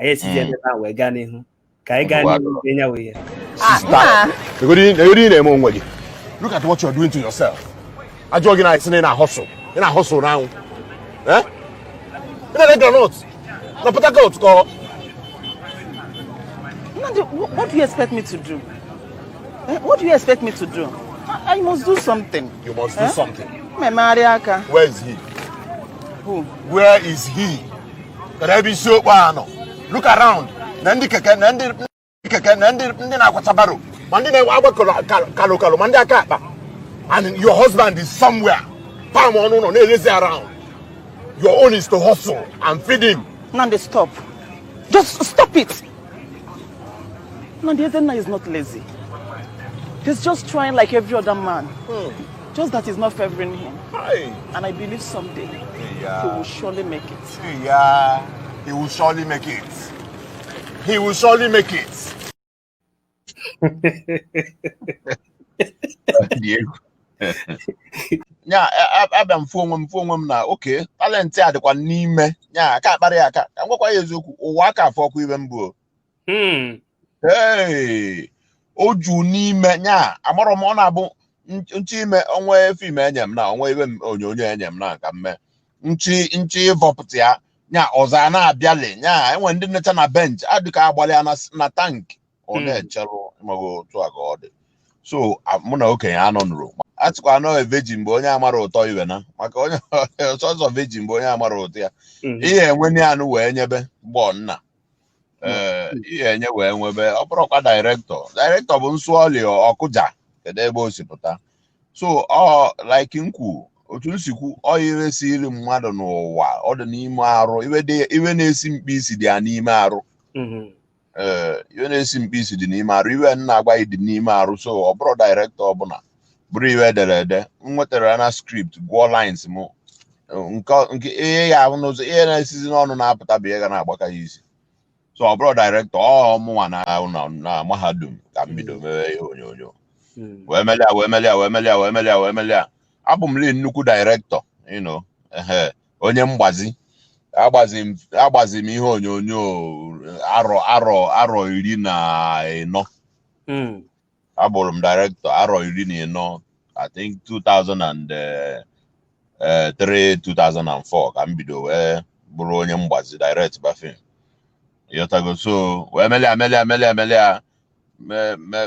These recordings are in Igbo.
anyị esizi ebe na wee gaa n'ihu ka anyị gaa n'ihu enya wee ya. Look at what you're doing to yourself. I jogging out in a hustle. In a hustle now. Eh? In a granite. No, but I go to go. What do you expect me to do? What do you expect me to do? I must do something. You must do something. Mariaka. Where is he? Who? Where is he? Can I be so no? Look around. Nandi na kwatabaro. Mandi na wawa kalo mandi akapa. And your husband is somewhere. Palm on no around. Your own is to hustle and feed him. Nandi, stop. Just stop it. Nandi Ezenna is not lazy. He's just trying like every other man. Just that he's not favoring him. Aye. And I believe someday he will surely make it. Yeah, he will surely make it. He will surely make it. Nya abịa mfuonwe m na okay talent ya dịkwa n'ime nya aka akparị aka ka ngwakwa ya eziokwu ụwa aka afọ ọkụ ibe mbụ oju n'ime nya amarọ m ọ na-abụ nchi ime onwe film enye m na onwe ibe onyonyo enye m na ka mme nchi vọpụta ya nya ọza na-abịali nya enwe ndị nnecha na bench adịka agbalị na tank ọ na-echerụ mago tụ aga ọ dị so mụ na okenye anọ nụrụ atịkwa anọ virgin mgbe onye amara ụtọ iwe na maka onye ọzọ virgin mgbe onye amara ụtọ ya ihe enwe anụ wee nyebe gbọ nna ihe enye wee nwebe ọ bụrụkwa director bụ nsụọli ọkụja kedu ebe o si pụta so ọ like nkwu otu nsikwu ọ iresi iri mmadụ n'ụwa ọ dị n'ime arụ iwe na-esi mkpi isi dị ya n'ime arụ iwe na-esi mkpi isi dị n'ime arụ iwe nna agwa dị n'ime arụ so ọ bụrụ director ọbụla bụrụ iwe ederede m nwetara na script gwụọ lines m nke ihe ya ahụ n'ụzọ ihe na-esizi n'ọnụ na-apụta bụ ihe ga na-agbaka ya isi so ọ bụrụ director ọmụnwa na mahadum ka m bido mewe ihe onyonyo wee melia abụ m le nnukwu director onye mgbazi agbazi m ihe onyonyo arọ 14 abụrụ m director arọ 14 I think 2003 2004 ka m bido wee bụrụ onye mgbazi direct bafin yotago so wee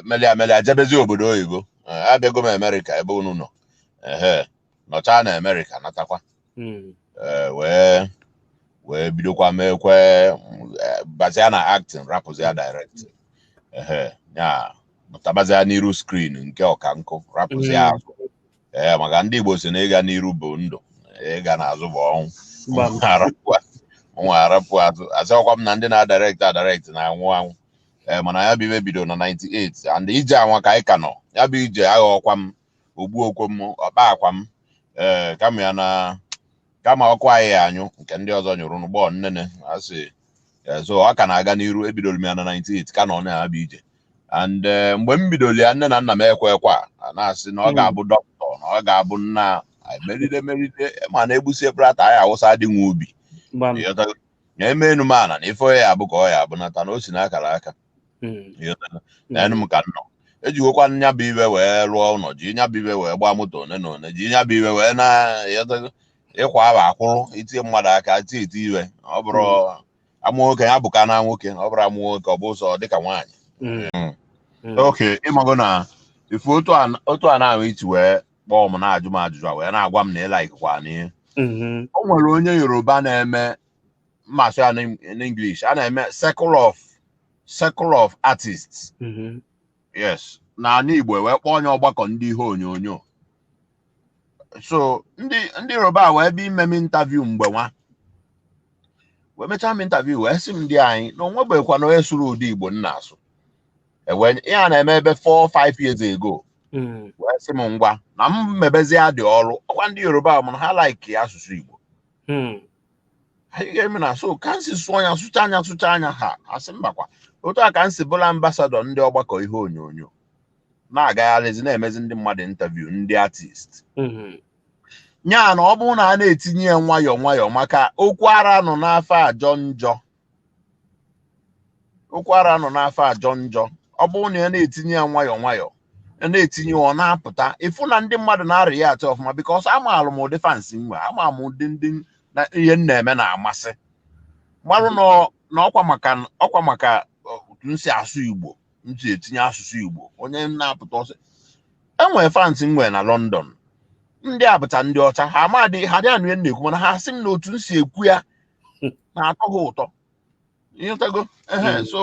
melia jebezi obodo oyibo abịago m America ebe unu nọ nọcha na America natakwa wee bidokwa mekwe bazia na acting rapụzia direct ya mụtabazia n'iru screen nke ọkankụ rapụzia azụ maka ndị Igbo si na ịga n'iru bụ ndụ ịga n'azụ bụ ọnwụ nwa arapụ azụ azọkwa m na ndị na-direct na-anwụ mana ya bụ ibe bido na 98 and ije anwa ka anyị ka nọ ya bụ ije aghọkwa m ogbuokwe m ọkpa akwa m kama ọkụ anyị anyụ nke ndị ọzọ nyụrụ n'ụgbọ nnene asị so ọ ka na-aga n'iru ebidoro m ya na 98 ka nọ na ya bụ ije and mgbe m bidoro ya nne na nna m ekwekwa na-asị na ọ ga-abụ dọkịta na ọ ga-abụ nna meride ma na-egbusi brata anyị awụsa adị nwe obi na-eme enumana na ife ya abụ ka ọ ya abụ nata na o si n'akara aka na enu m ka nnọ ejigokwa nya bụ iwe wee rụọ ụlọ ji nya bụ iwe wee gbaa moto one na one ji nya bụ iwe wee na ịkwa aba akwụrụ itinye mmadụ aka eti iwe ọ bụrụ amụ nwoke ya bụka na nwoke ọ bụrụ amụ nwoke ọ bụ ụzọ dịka nwaanyị oke ịmago na ife otu a na-ahụ iti wee kpọọ m na-ajụ m ajụjụ wee na-agwa m na ịla ikikwa n'ihe o nwere onye Yoruba na-eme mmasị ya n'English a na-eme circle of artists yes na ala Igbo wee kpọọ onye ọgbakọ ndị ihe onyonyo so ndị Yoruba wee bịa ime m interview mgbe nwa wee mechaa m interview wee sị m ndị anyị na onwebekwa na onye sụrụ ụdị Igbo nna asụ ihe a na-eme ebe 4-5 years ago wee sị m ngwa na m mebezi ya dị ọrụ ọkwa ndị Yoruba mana ha like asụsụ Igbo anyị ga-eme na so ka nsi sụọ anya sụcha anya ha asị mbakwa otu a ka nsi bụla ambasadọ ndị ọgbakọ ihe onyonyo na-agagharịzi na-emezi ndị mmadụ interview ndị artist nya na ọ bụrụ na a na-etinye ya nwayọọ maka okwu ara nọ n'afọ ajọ njọ ụkwara nọ n'afọ ajọ njọ ọ bụrụ na ya na-etinye ya nwayọọ nwayọọ na-etinye ọ na-apụta ịfụ na ndị mmadụ na-arị ya atụ ọfụma bikọs amaala m ụdị fansi nwe ama m ụdị na ihe m na-eme na-amasị marụ na ọkwa maka otu m si asụ Igbo m si etinye asụsụ Igbo onye na-apụta ọsọ enwere fansi nwe na London ndị abụta ndị ọcha ha amadị ha dị anụ ihe na-ekwu mana ha sị m na otu m si ekwu ya na-atọ ha ụtọ ịghọtago so